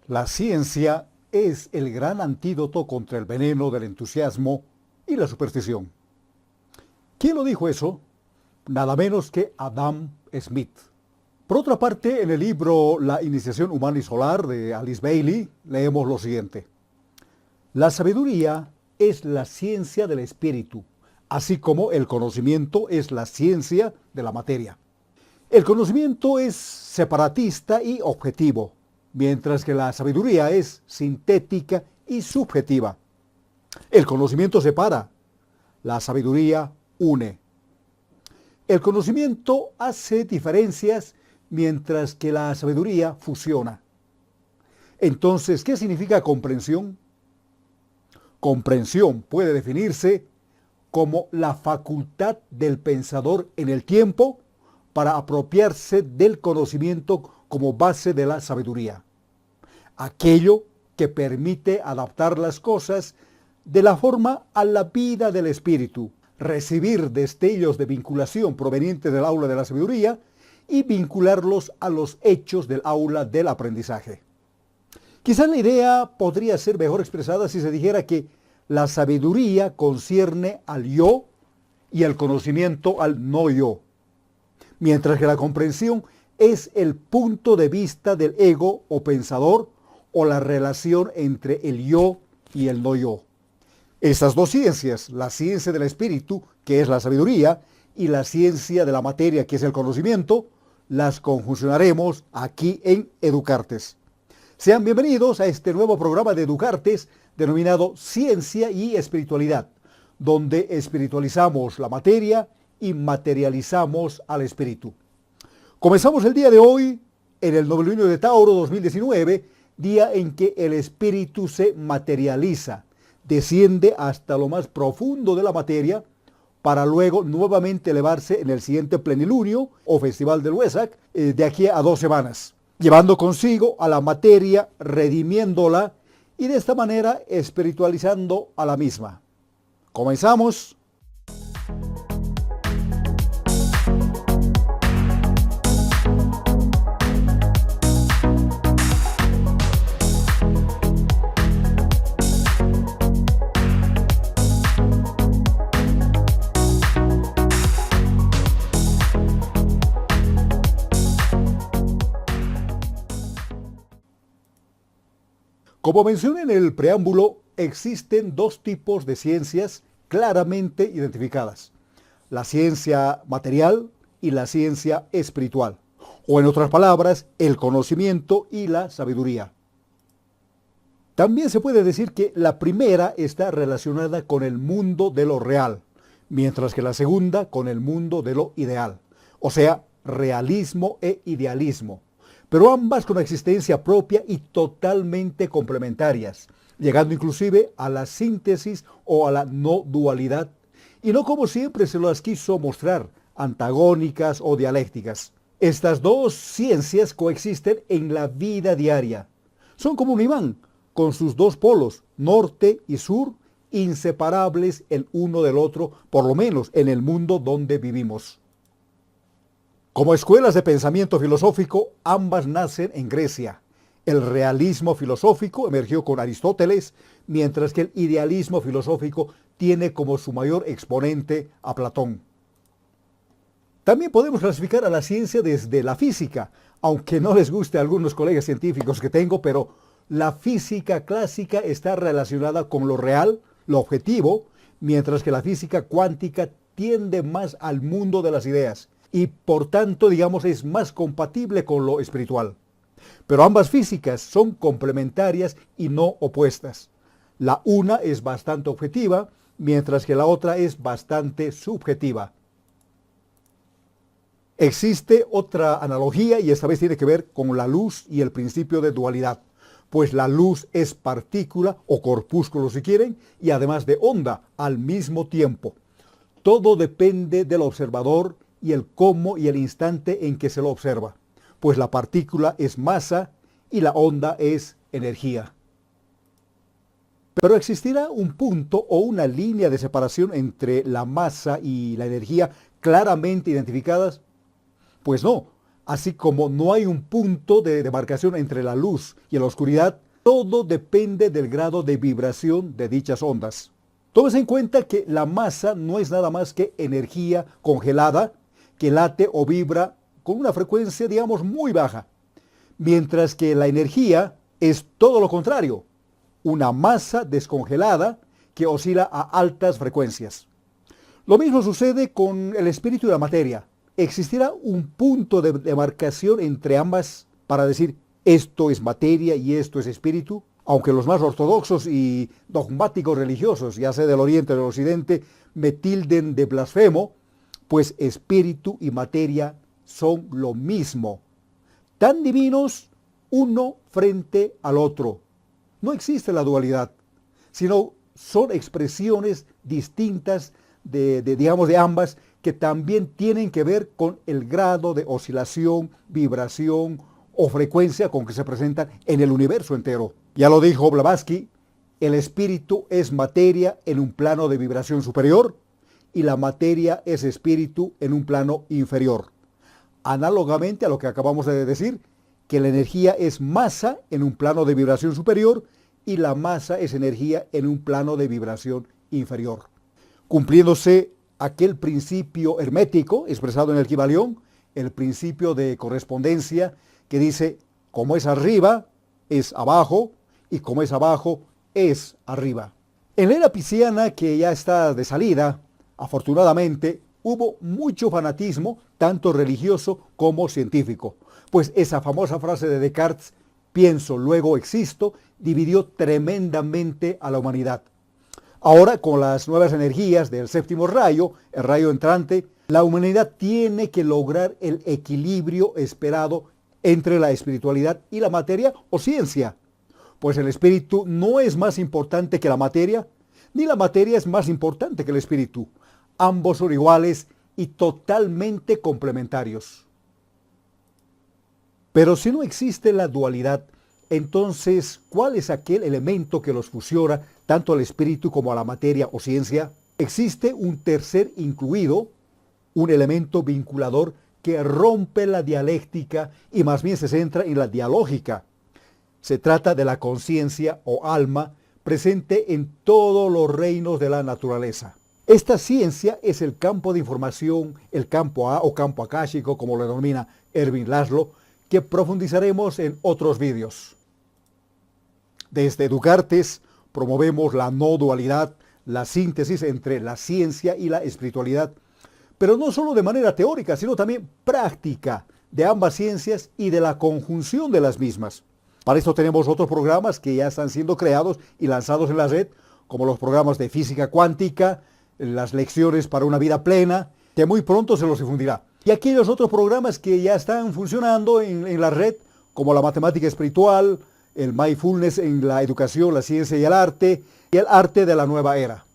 La ciencia es el gran antídoto contra el veneno del entusiasmo y la superstición. ¿Quién lo dijo eso? Nada menos que Adam Smith. Por otra parte, en el libro La iniciación humana y solar de Alice Bailey, leemos lo siguiente. La sabiduría es la ciencia del espíritu, así como el conocimiento es la ciencia de la materia. El conocimiento es separatista y objetivo, mientras que la sabiduría es sintética y subjetiva. El conocimiento separa, la sabiduría une. El conocimiento hace diferencias, mientras que la sabiduría fusiona. Entonces, ¿qué significa comprensión? Comprensión puede definirse como la facultad del pensador en el tiempo para apropiarse del conocimiento como base de la sabiduría. Aquello que permite adaptar las cosas de la forma a la vida del espíritu, recibir destellos de vinculación provenientes del aula de la sabiduría y vincularlos a los hechos del aula del aprendizaje. Quizás la idea podría ser mejor expresada si se dijera que la sabiduría concierne al yo y el conocimiento al no yo, mientras que la comprensión es el punto de vista del ego o pensador o la relación entre el yo y el no yo. Estas dos ciencias, la ciencia del espíritu, que es la sabiduría, y la ciencia de la materia, que es el conocimiento, las conjuncionaremos aquí en Educartes. Sean bienvenidos a este nuevo programa de Educartes denominado Ciencia y Espiritualidad, donde espiritualizamos la materia y materializamos al espíritu. Comenzamos el día de hoy en el novilunio de Tauro 2019, día en que el espíritu se materializa, desciende hasta lo más profundo de la materia, para luego nuevamente elevarse en el siguiente plenilunio o festival del Huesac de aquí a 2 semanas, llevando consigo a la materia, redimiéndola y de esta manera espiritualizando a la misma. Comenzamos. Como mencioné en el preámbulo, existen dos tipos de ciencias claramente identificadas: la ciencia material y la ciencia espiritual, o en otras palabras, el conocimiento y la sabiduría. También se puede decir que la primera está relacionada con el mundo de lo real, mientras que la segunda con el mundo de lo ideal, o sea, realismo e idealismo, pero ambas con existencia propia y totalmente complementarias, llegando inclusive a la síntesis o a la no dualidad, y no como siempre se las quiso mostrar, antagónicas o dialécticas. Estas dos ciencias coexisten en la vida diaria. Son como un imán, con sus dos polos, norte y sur, inseparables el uno del otro, por lo menos en el mundo donde vivimos. Como escuelas de pensamiento filosófico, ambas nacen en Grecia. El realismo filosófico emergió con Aristóteles, mientras que el idealismo filosófico tiene como su mayor exponente a Platón. También podemos clasificar a la ciencia desde la física, aunque no les guste a algunos colegas científicos que tengo, pero la física clásica está relacionada con lo real, lo objetivo, mientras que la física cuántica tiende más al mundo de las ideas y por tanto, digamos, es más compatible con lo espiritual. Pero ambas físicas son complementarias y no opuestas. La una es bastante objetiva, mientras que la otra es bastante subjetiva. Existe otra analogía y esta vez tiene que ver con la luz y el principio de dualidad, pues la luz es partícula o corpúsculo si quieren, y además de onda al mismo tiempo. Todo depende del observador y el cómo y el instante en que se lo observa, pues la partícula es masa y la onda es energía. Pero ¿existirá un punto o una línea de separación entre la masa y la energía claramente identificadas? Pues no, Así como no hay un punto de demarcación entre la luz y la oscuridad, todo depende del grado de vibración de dichas ondas. Tómese en cuenta que la masa no es nada más que energía congelada que late o vibra con una frecuencia, digamos, muy baja, mientras que la energía es todo lo contrario, una masa descongelada que oscila a altas frecuencias. Lo mismo sucede con el espíritu y la materia. ¿Existirá un punto de demarcación entre ambas para decir esto es materia y esto es espíritu? Aunque los más ortodoxos y dogmáticos religiosos, ya sea del oriente o del occidente, me tilden de blasfemo, pues espíritu y materia son lo mismo, tan divinos uno frente al otro. No existe la dualidad, sino son expresiones distintas de ambas, que también tienen que ver con el grado de oscilación, vibración o frecuencia con que se presentan en el universo entero. Ya lo dijo Blavatsky, el espíritu es materia en un plano de vibración superior y la materia es espíritu en un plano inferior. Análogamente a lo que acabamos de decir, que la energía es masa en un plano de vibración superior y la masa es energía en un plano de vibración inferior. Cumpliéndose aquel principio hermético expresado en el Kybalión, el principio de correspondencia que dice, como es arriba, es abajo, y como es abajo, es arriba. En la era pisciana, que ya está de salida, afortunadamente, hubo mucho fanatismo, tanto religioso como científico, pues esa famosa frase de Descartes, pienso, luego existo, dividió tremendamente a la humanidad. Ahora, con las nuevas energías del séptimo rayo, el rayo entrante, la humanidad tiene que lograr el equilibrio esperado entre la espiritualidad y la materia o ciencia. Pues el espíritu no es más importante que la materia, ni la materia es más importante que el espíritu. Ambos son iguales y totalmente complementarios. Pero si no existe la dualidad, entonces, ¿cuál es aquel elemento que los fusiona tanto al espíritu como a la materia o ciencia? Existe un tercer incluido, un elemento vinculador que rompe la dialéctica y más bien se centra en la dialógica. Se trata de la conciencia o alma presente en todos los reinos de la naturaleza. Esta ciencia es el campo de información, el campo A o campo akáshico, como lo denomina Erwin Laszlo, que profundizaremos en otros vídeos. Desde Educartes promovemos la no dualidad, la síntesis entre la ciencia y la espiritualidad, pero no solo de manera teórica, sino también práctica de ambas ciencias y de la conjunción de las mismas. Para esto tenemos otros programas que ya están siendo creados y lanzados en la red, como los programas de física cuántica, las lecciones para una vida plena, que muy pronto se los difundirá. Y aquellos otros programas que ya están funcionando en la red, como la matemática espiritual, el mindfulness en la educación, la ciencia y el arte de la nueva era.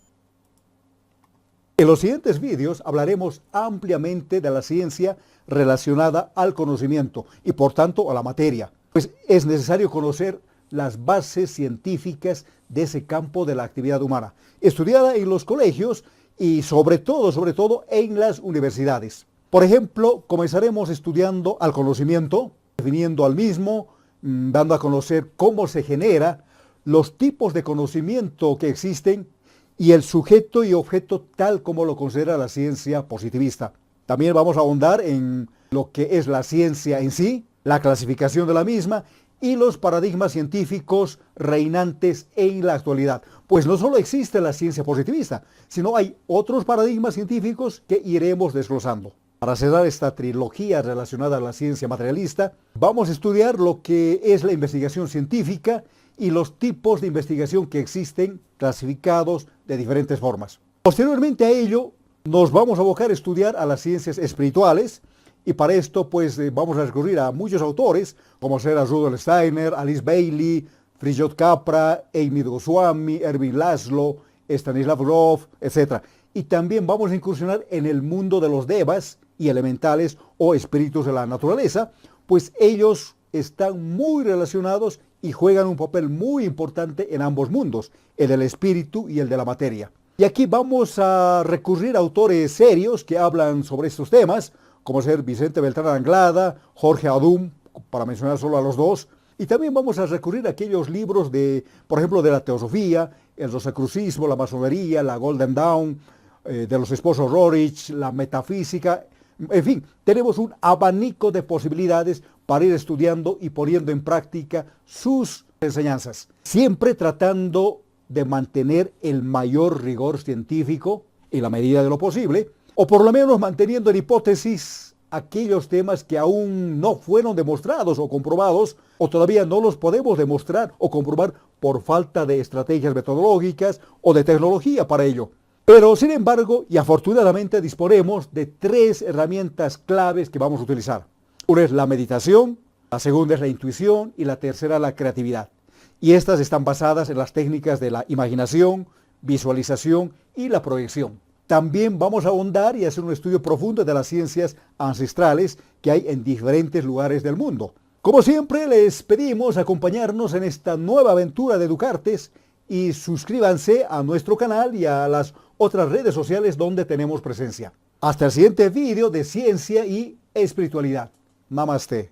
En los siguientes vídeos hablaremos ampliamente de la ciencia relacionada al conocimiento y por tanto a la materia, pues es necesario conocer las bases científicas de ese campo de la actividad humana, estudiada en los colegios y sobre todo en las universidades. Por ejemplo, comenzaremos estudiando al conocimiento, definiendo al mismo, dando a conocer cómo se genera, los tipos de conocimiento que existen y el sujeto y objeto tal como lo considera la ciencia positivista. También vamos a ahondar en lo que es la ciencia en sí, la clasificación de la misma y los paradigmas científicos reinantes en la actualidad. Pues no solo existe la ciencia positivista, sino hay otros paradigmas científicos que iremos desglosando. Para cerrar esta trilogía relacionada a la ciencia materialista, vamos a estudiar lo que es la investigación científica y los tipos de investigación que existen, clasificados de diferentes formas. Posteriormente a ello, nos vamos a abocar a estudiar a las ciencias espirituales, y para esto pues vamos a recurrir a muchos autores, como será Rudolf Steiner, Alice Bailey, Frijot Capra, Amy Goswami, Erwin Laszlo, Stanislav Grof, etc. Y también vamos a incursionar en el mundo de los devas y elementales o espíritus de la naturaleza, pues ellos están muy relacionados y juegan un papel muy importante en ambos mundos, el del espíritu y el de la materia. Y aquí vamos a recurrir a autores serios que hablan sobre estos temas, como ser Vicente Beltrán Anglada, Jorge Adum, para mencionar solo a los dos. Y también vamos a recurrir a aquellos libros de, por ejemplo, de la teosofía, el rosacrucismo, la masonería, la Golden Dawn, de los esposos Roerich, la metafísica. En fin, tenemos un abanico de posibilidades para ir estudiando y poniendo en práctica sus enseñanzas, siempre tratando de mantener el mayor rigor científico en la medida de lo posible, o por lo menos manteniendo en hipótesis aquellos temas que aún no fueron demostrados o comprobados, o todavía no los podemos demostrar o comprobar por falta de estrategias metodológicas o de tecnología para ello. Pero sin embargo, y afortunadamente, disponemos de 3 herramientas claves que vamos a utilizar. Una es la meditación, la segunda es la intuición y la tercera la creatividad. Y estas están basadas en las técnicas de la imaginación, visualización y la proyección. También vamos a ahondar y hacer un estudio profundo de las ciencias ancestrales que hay en diferentes lugares del mundo. Como siempre, les pedimos acompañarnos en esta nueva aventura de Educartes y suscríbanse a nuestro canal y a las otras redes sociales donde tenemos presencia. Hasta el siguiente vídeo de ciencia y espiritualidad. Namaste.